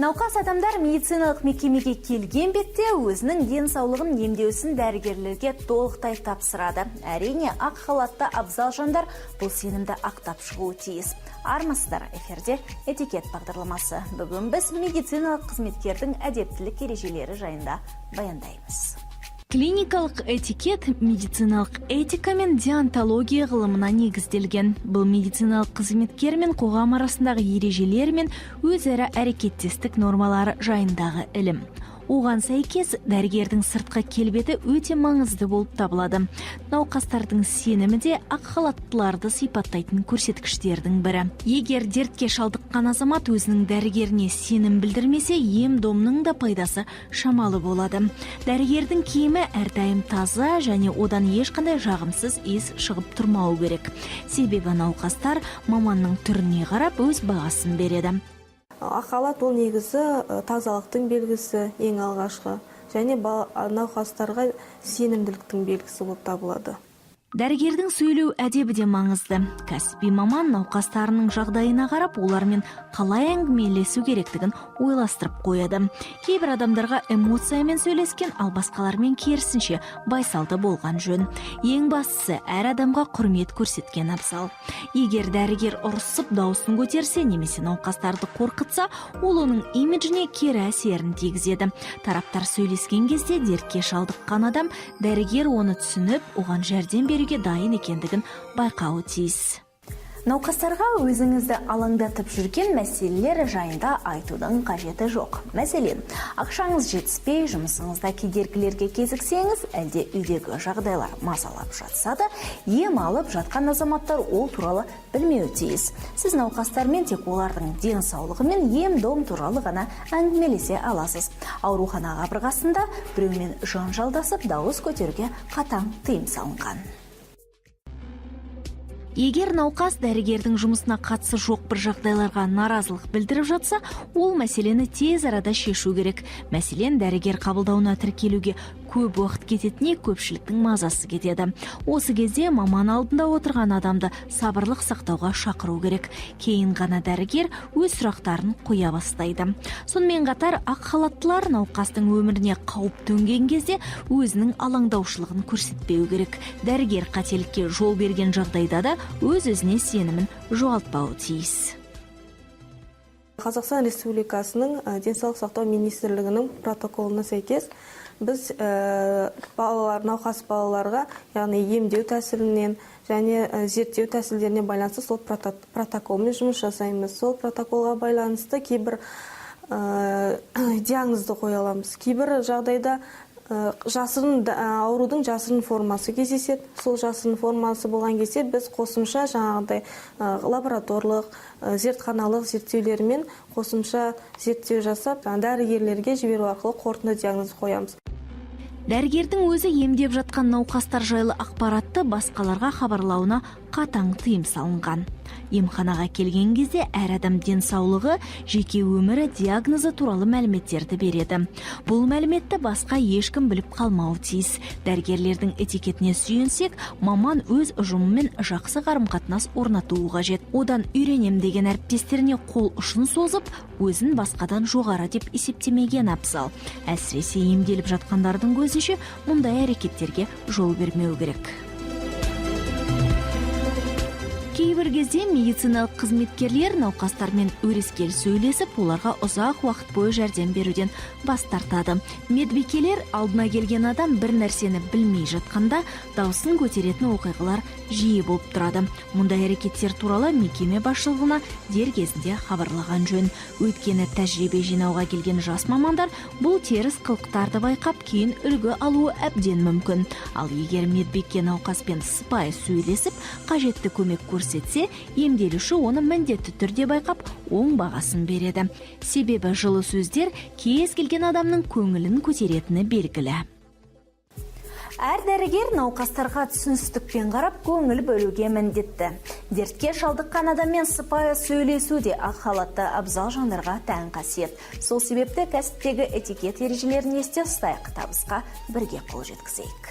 Науқас адамдар медициналық мекемеге келген бетте өзінің денсаулығын емдеусін дәрігерлерге толықтай тапсырады. Әрине, ақ халатты абзал жандар бұл сенімді ақтап шығуы тиіс. Армысыздар, эфирде этикет бағдарламасы. Бүгін біз медициналық қызметкердің әдептілік ережелері жайында баяндаймыз. Клиникалық этикет медициналық этика мен деонтология ғылымына негізделген. Бұл медициналық қызметкер мен қоғам арасындағы ережелер мен өзара әрекеттестік нормалары жайындағы ілім. Оған сәйкес дәрігердің сыртқы келбеті өте маңызды болып табылады. Науқастардың сенімі де ақ халаттыларды сипаттайтын көрсеткіштердің бірі. Егер дертке шалдыққан азамат өзінің дәрігеріне сенім білдірмесе, ем-домның да пайдасы шамалы болады. Дәрігердің киімі әрдайым таза және одан ешқандай жағымсыз иіс шығып тұрмауы керек. Себебі науқастар маманның түріне қарап өз бағасын береді. Ақ халат ол негізі тазалықтың белгісі ең алғашқы, және науқастарға сенімділіктің белгісі болып табылады. Дәрігердің сөйлеу әдебі де маңызды. Кәсіби маман науқастарының жағдайына қарап, олармен қалай әңгімелесу керектігін ойластырып қояды. Кейбір адамдарға эмоциямен сөйлескен, ал басқалармен керісінше байсалды болған жөн. Ең бастысы, әр адамға құрмет көрсеткен абзал. Егер дәрігер ұрысып дауысын көтерсе, немесе науқастарды қорқытса, ол оның имиджіне кері әсерін тигізеді. Тараптар сөйлескен кезде дертке шалдыққан адам дәрігер оны түсініп, оған жәрдем беруге дайын екендігін байқауы тиіс. Науқастарға өзіңізді алаңдатып жүрген мәселелер жайында айтудың қажеті жоқ. Мәселен, ақшаңыз жетіспей, жұмысыңызда кедергілерге кезіксеңіз, әлде үйдегі жағдайлар мазалап жатса да, ем алып жатқан азаматтар ол туралы білмеуі тиіс. Сіз науқастармен тек олардың денсаулығы мен ем-дом туралы ғана әңгімелесе аласыз. Аурухана қабырғасында біреумен жанжалдасып, дауыс көтеруге қатаң тыйым салынған. Егер науқас дәрігердің жұмысына қатысы жоқ бір жағдайларға наразылық білдіріп жатса, ол мәселені тез арада шешу керек. Мәселен, дәрігер қабылдауына тіркелуге көп уақыт кететіне көпшіліктің мазасы кетеді. Осы кезде маман алдында отырған адамды сабырлық сақтауға шақыру керек. Кейін ғана дәрігер өз сұрақтарын қоя бастайды. Сонымен қатар, ақ халаттылар науқастың өміріне қауіп төнген кезде өзінің алаңдаушылығын көрсетпеу керек. Дәрігер қателікке жол берген жағдайда да өз-өзіне сенімін жоғалтпауы тиіс. Қазақстан Республикасының денсаулық сақтау министрлігінің протоколына сәйкес біз науқас балаларға, яғни емдеу тәсілінен және зерттеу тәсілдеріне байланысты сол протоколмен жұмыс жасаймыз. Сол протоколға байланысты кейбір диагнозды қоя аламыз. Кейбір жағдайда аурудың жасырын формасы кездеседі. Сол жасырын формасы болған кезде біз қосымша жаңағыдай лабораторлық, зертханалық зерттеулермен қосымша зерттеу жасап, дәрігерлерге жіберу арқылы қорытынды диагноз қоямыз. Дәрігердің өзі емдеп жатқан науқастар жайлы ақпаратты басқаларға хабарлауына қатаң тыйым салынған. Емханаға келген кезде әр адам денсаулығы, жеке өмірі, диагнозы туралы мәліметтерді береді. Бұл мәліметті басқа ешкім біліп қалмауы тиіс. Дәрігерлердің этикетіне сүйенсек, маман өз ұжымымен жақсы қарым-қатынас орнатуы қажет. Одан үйренем деген әріптестеріне қол ұшын созып, өзін басқадан жоғары деп есептемеген абзал. Әсіресе емделіп жатқандардың көзінше мұндай әрекеттерге жол бермеу керек. Кейбір кезде медициналық қызметкерлер науқастармен өрескел сөйлесіп, оларға ұзақ уақыт бойы жәрдем беруден бас тартады. Медбикелер алдына келген адам бір нәрсені білмей жатқанда дауысын көтеретін оқиғалар жиі болып тұрады. Мұндай әрекеттер туралы мекеме басшылығына дер кезінде хабарлаған жөн. Өйткені тәжірибе жинауға келген жас мамандар бұл теріс қылықтарды байқап, кейін үлгі алуы әбден мүмкін. Ал егер медбике науқаспен сыпайы сөйлесіп, қажетті көмек көрсетсе, емделуші оны міндетті түрде байқап, оң бағасын береді. Себебі жылы сөздер кез келген адамның көңілін көтеретіні белгілі. Әр дәрігер науқастарға түсіністікпен қарап, көңіл бөлуге міндетті. Дертке шалдыққан адаммен сыпайы сөйлесу де ақ халатты абзал жандарға тән қасиет. Сол себепті кәсіптегі этикет ережелерін есте ұстайық, табысқа бірге қол жеткізейік.